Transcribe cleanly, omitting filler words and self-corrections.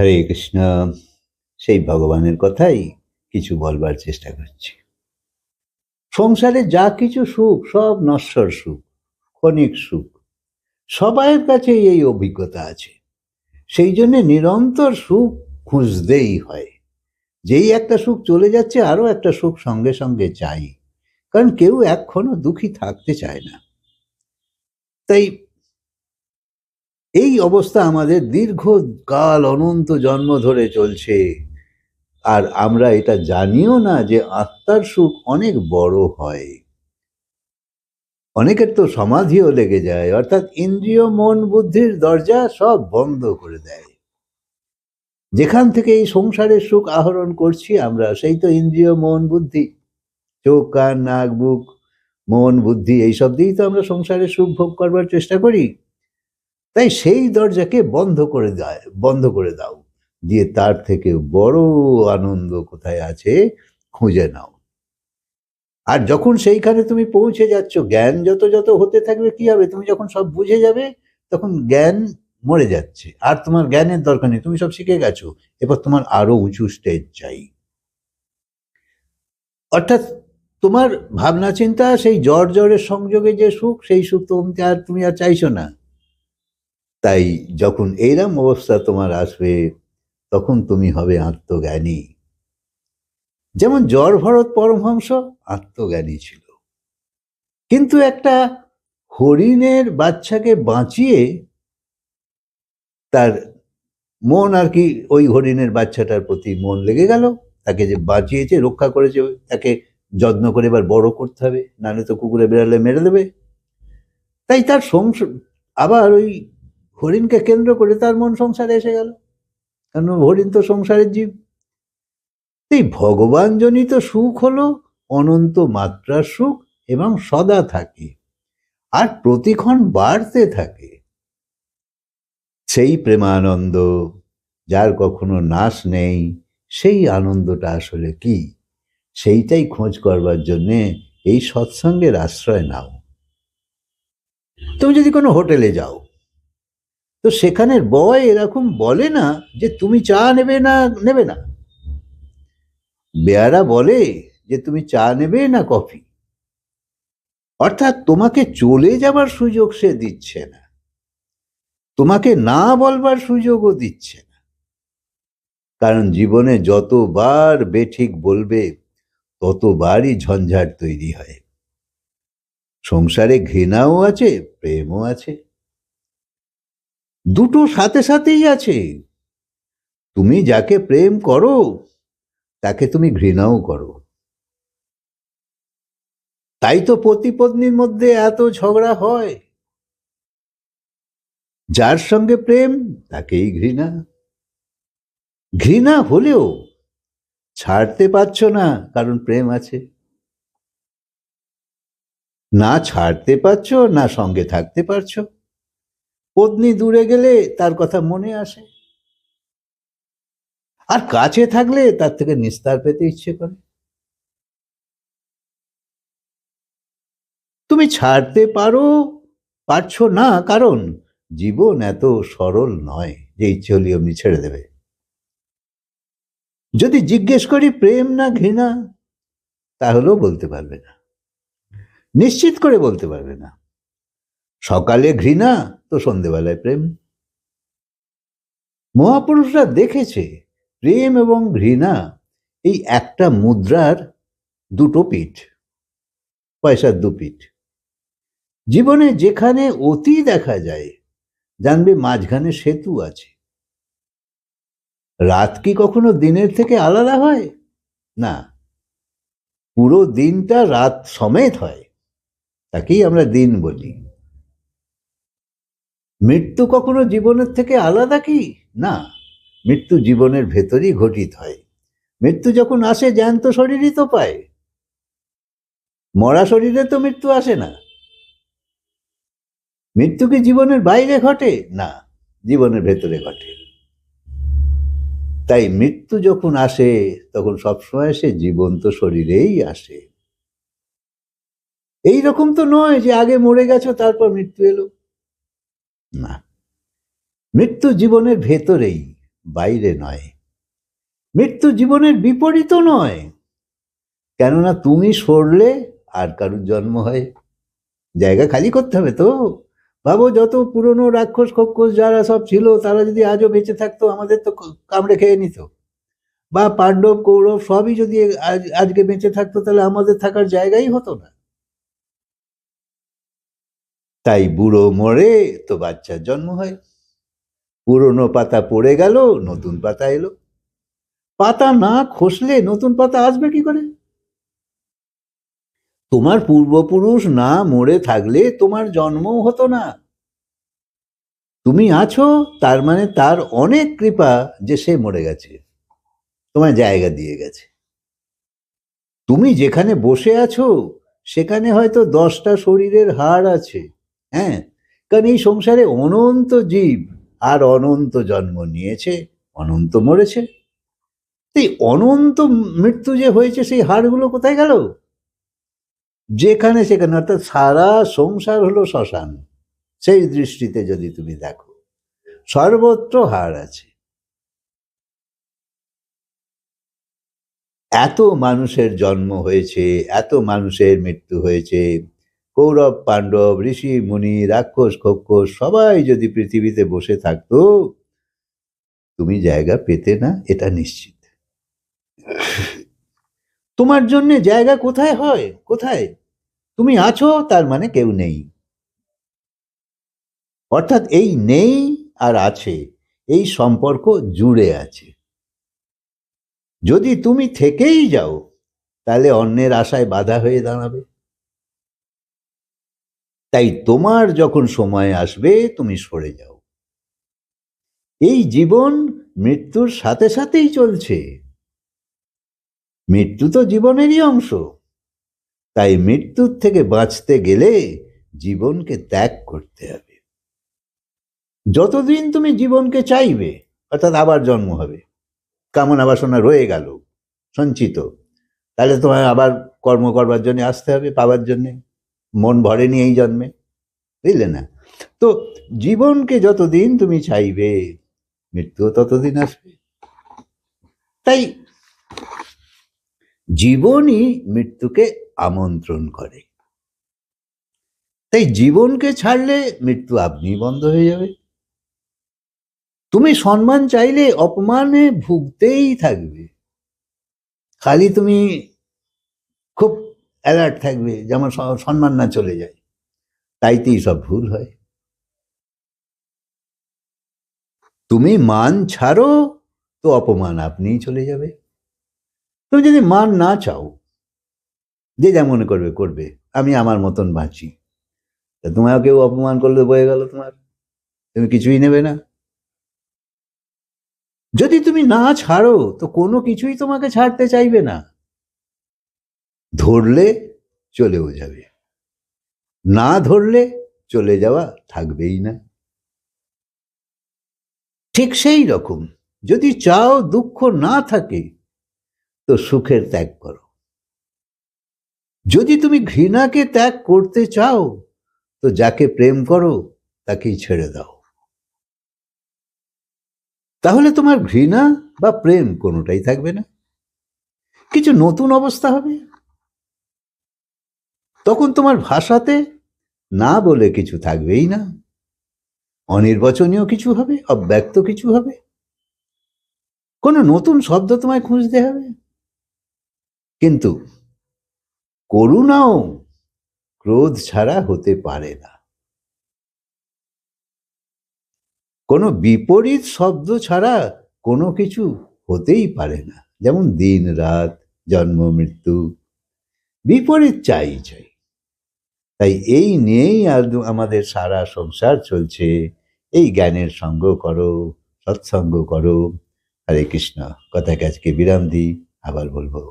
হরে কৃষ্ণ। সেই ভগবানের কথাই কিছু বলবার চেষ্টা করছি। সংসারে যা কিছু সুখ সব নশ্বর সুখ, ক্ষণিক সুখ। সবাইয়ের কাছে এই অভিজ্ঞতা আছে। সেই জন্য নিরন্তর সুখ খুঁজতেই হয়। যেই একটা সুখ চলে যাচ্ছে আরো একটা সুখ সঙ্গে সঙ্গে চাই, কারণ কেউ এক্ষণও দুঃখী থাকতে চায় না। তাই এই অবস্থা আমাদের দীর্ঘকাল অনন্ত জন্ম ধরে চলছে। আর আমরা এটা জানিও না যে আত্মার সুখ অনেক বড় হয়। অনেকের তো সমাধিও লেগে যায়, অর্থাৎ ইন্দ্রিয় মন বুদ্ধির দরজা সব বন্ধ করে দেয়। যেখান থেকে এই সংসারের সুখ আহরণ করছি আমরা, সেই তো ইন্দ্রিয় মন বুদ্ধি, চোখ কান নাক বুক মন বুদ্ধি, এইসব দিয়েই তো আমরা সংসারের সুখ ভোগ করবার চেষ্টা করি। তাই সেই দরজাকে বন্ধ করে দাও, দিয়ে তার থেকে বড় আনন্দ কোথায় আছে খুঁজে নাও। আর যখন সেইখানে তুমি পৌঁছে যাচ্ছ, জ্ঞান যত যত হতে থাকবে কি হবে, তুমি যখন সব বুঝে যাবে তখন জ্ঞান মরে যাচ্ছে, আর তোমার জ্ঞানের দরকার নেই, তুমি সব শিখে গেছো। এবার তোমার আরো উঁচু স্টেজ চাই। অর্থাৎ তোমার ভাবনা চিন্তা সেই জড়ের সংযোগে যে সুখ, সেই সুখ তুমি আর চাইছো না। তাই যখন এইরকম অবস্থা তোমার আসবে, তখন তুমি হবে আত্মজ্ঞানী। যেমন জড় ভরত পরমহংস আত্মজ্ঞানী ছিল, কিন্তু একটা হরিণের বাচ্চাকে বাঁচিয়ে তার মন আর কি ওই হরিণের বাচ্চাটার প্রতি মন লেগে গেল। তাকে যে বাঁচিয়েছে, রক্ষা করেছে, তাকে যত্ন করে এবার বড় করতে হবে, নাহলে তো কুকুরে বেড়ালে মেরে দেবে। তাই তার আবার ওই হরিণকে কেন্দ্র করে তার মন সংসারে এসে গেল, কারণ হরিণ তো সংসারের জীব। এই ভগবান জনিত সুখ হলো অনন্ত মাত্রার সুখ এবং সদা থাকে, আর প্রতিক্ষণ বাড়তে থাকে। সেই প্রেমানন্দ যার কখনো নাশ নেই, সেই আনন্দটা আসলে কি, সেইটাই খোঁজ করবার জন্যে এই সৎসঙ্গের আশ্রয় নাও। তুমি যদি কোনো হোটেলে যাও, তো সেখানের বয় এরকম বলে না যে তুমি চা নেবে না নেবে না, বেয়ারা বলে যে তুমি চা নেবে না কফি। অর্থাৎ তোমাকে চলে যাবার সুযোগ সে দিচ্ছে না, তোমাকে না বলবার সুযোগও দিচ্ছে না। কারণ জীবনে যতবার বেঠিক বলবে ততবারই ঝঞ্ঝাট তৈরি হয়। সংসারে ঘৃণাও আছে, প্রেমও আছে, দুটো সাথে সাথেই আছে। তুমি যাকে প্রেম করো তাকে তুমি ঘৃণাও করো। তাই তো পতি পত্নীর মধ্যে এত ঝগড়া হয়। যার সঙ্গে প্রেম তাকেই ঘৃণা। ঘৃণা হলেও ছাড়তে পারছো না, কারণ প্রেম আছে। না ছাড়তে পারছো, না সঙ্গে থাকতে পারছো। পত্নী দূরে গেলে তার কথা মনে আসে, আর কাছে থাকলে তার থেকে নিস্তার পেতে ইচ্ছে করে। তুমি ছাড়তে পারছো না, কারণ জীবন এত সরল নয় যে ইচ্ছে হলে অমনি ছেড়ে দেবে। যদি জিজ্ঞেস করি প্রেম না ঘৃণা, তাহলেও বলতে পারবে না, নিশ্চিত করে বলতে পারবে না। সকালে ঘৃণা তো সন্ধেবেলায় প্রেম। মহাপুরুষরা দেখেছে প্রেম এবং ঘৃণা এই একটা মুদ্রার দুটো পিঠ, পয়সার দু পিঠ। জীবনে যেখানে অতি দেখা যায়, জানবে মাঝখানে সেতু আছে। রাত কি কখনো দিনের থেকে আলাদা হয়? না, পুরো দিনটা রাত সমেত হয়, তাকেই আমরা দিন বলি। মৃত্যু কখনো জীবনের থেকে আলাদা কি? না, মৃত্যু জীবনের ভেতরই ঘটিত হয়। মৃত্যু যখন আসে জ্যান্ত শরীরই তো পায়, মরা শরীরে তো মৃত্যু আসে না। মৃত্যু কি জীবনের বাইরে ঘটে? না, জীবনের ভেতরে ঘটে। তাই মৃত্যু যখন আসে তখন সবসময় সে জীবন্ত শরীরেই আসে। এই রকম তো নয় যে আগে মরে গেছো তারপর মৃত্যু এলো, না। মৃত্যু জীবনের ভেতরেই, বাইরে নয়, মৃত্যু জীবনের বিপরীতও নয়। কেননা তুমি সরলে আর কারুর জন্ম হয়, জায়গা খালি করতে হবে তো। ভাবো, যত পুরনো রাক্ষস খক্ষস যারা সব ছিল, তারা যদি আজও বেঁচে থাকতো, আমাদের তো কামড়ে খেয়ে নিত। বা পাণ্ডব কৌরব সবই যদি আজকে বেঁচে থাকতো, তাহলে আমাদের থাকার জায়গাই হতো না। তাই বুড়ো মরে তো বাচ্চার জন্ম হয়, পুরনো পাতা পড়ে গেল, নতুন পাতা এলো। পাতা না খসলে নতুন পাতা আসবে কি করে? তোমার পূর্বপুরুষ না মরে থাকলে তোমার জন্মও হতো না। তুমি আছো, তার মানে তার অনেক কৃপা যে সে মরে গেছে, তোমার জায়গা দিয়ে গেছে। তুমি যেখানে বসে আছো সেখানে হয়তো 10টা শরীরের হাড় আছে, হ্যাঁ, কারণ এই সংসারে অনন্ত জীব আর অনন্ত জন্ম নিয়েছে, অনন্ত মরেছে। এই অনন্ত মৃত্যু যে হয়েছে, সেই হাড়গুলো কোথায় গেল? যেখানে সেখানে, অর্থাৎ সারা সংসার হলো শ্মশান। সেই দৃষ্টিতে যদি তুমি দেখো, সর্বত্র হাড় আছে। এত মানুষের জন্ম হয়েছে, এত মানুষের মৃত্যু হয়েছে, কৌরব পাণ্ডব ঋষি মুনি রাক্ষস খক্ষস সবাই যদি পৃথিবীতে বসে থাকতো, তুমি জায়গা পেতে না, এটা নিশ্চিত। তোমার জন্য জায়গা কোথায় হয়? কোথায়? তুমি আছো, তার মানে কেউ নেই। অর্থাৎ এই নেই আর আছে, এই সম্পর্ক জুড়ে আছে। যদি তুমি থেকেই যাও, তাহলে অন্যের আশায় বাধা হয়ে দাঁড়াবে। তাই তোমার যখন সময় আসবে, তুমি সরে যাও। এই জীবন মৃত্যুর সাথে সাথেই চলছে। মৃত্যু তো জীবনেরই অংশ। তাই মৃত্যুর থেকে বাঁচতে গেলে জীবনকে ত্যাগ করতে হবে। যতদিন তুমি জীবনকে চাইবে, অর্থাৎ আবার জন্ম হবে, কামনা বাসনা রয়ে গেল সঞ্চিত, তাহলে তোমায় আবার কর্ম করবার জন্য আসতে হবে, পাওয়ার জন্যে। মন ভরেনি এই জন্মে, বুঝলে না? তো জীবনকে যতদিন তুমি চাইবে, মৃত্যুও ততদিন আসবে। তাই জীবনই মৃত্যুকে আমন্ত্রণ করে। তাই জীবনকে ছাড়লে মৃত্যু আপনি বন্ধ হয়ে যাবে। তুমি সম্মান চাইলে অপমানে ভুগতেই থাকবে। খালি তুমি খুব অ্যালার্ট থাকবে যে আমার সম্মান না চলে যায়, তাইতেই সব ভুল হয়। তুমি মান ছাড়ো তো অপমান আপনিই চলে যাবে। তুমি যদি মান না চাও, যে যা মনে করবে করবে, আমি আমার মতন বাঁচি, তা তোমার কেউ অপমান করলে বয়ে গেল তোমার, তুমি কিছুই নেবে না। যদি তুমি না ছাড়ো, তো কোনো কিছুই তোমাকে ছাড়তে চাইবে না। ধরলে চলেও যাবে, না ধরলে চলে যাওয়া থাকবেই না। ঠিক সেই রকম, যদি চাও দুঃখ না থাকে, তো সুখের ত্যাগ করো। যদি তুমি ঘৃণাকে ত্যাগ করতে চাও, তো যাকে প্রেম করো তাকেই ছেড়ে দাও। তাহলে তোমার ঘৃণা বা প্রেম কোনোটাই থাকবে না, কিছু নতুন অবস্থা হবে। তখন তোমার ভাষাতে না বলে কিছু থাকবেই না, অনির্বচনীয় কিছু হবে, অব্যক্ত কিছু হবে, কোনো নতুন শব্দ তোমায় খুঁজতে হবে। কিন্তু করুণাও ক্রোধ ছাড়া হতে পারে না, কোনো বিপরীত শব্দ ছাড়া কোনো কিছু হতেই পারে না। যেমন দিন রাত, জন্ম মৃত্যু, বিপরীত চাই চাই। তাই এই নিয়েই আমাদের সারা সংসার চলছে। এই জ্ঞানের সঙ্গ করো, সৎসঙ্গ করো। হরে কৃষ্ণ। কথাকে আজকে বিরাম দিই, আবার বলবো।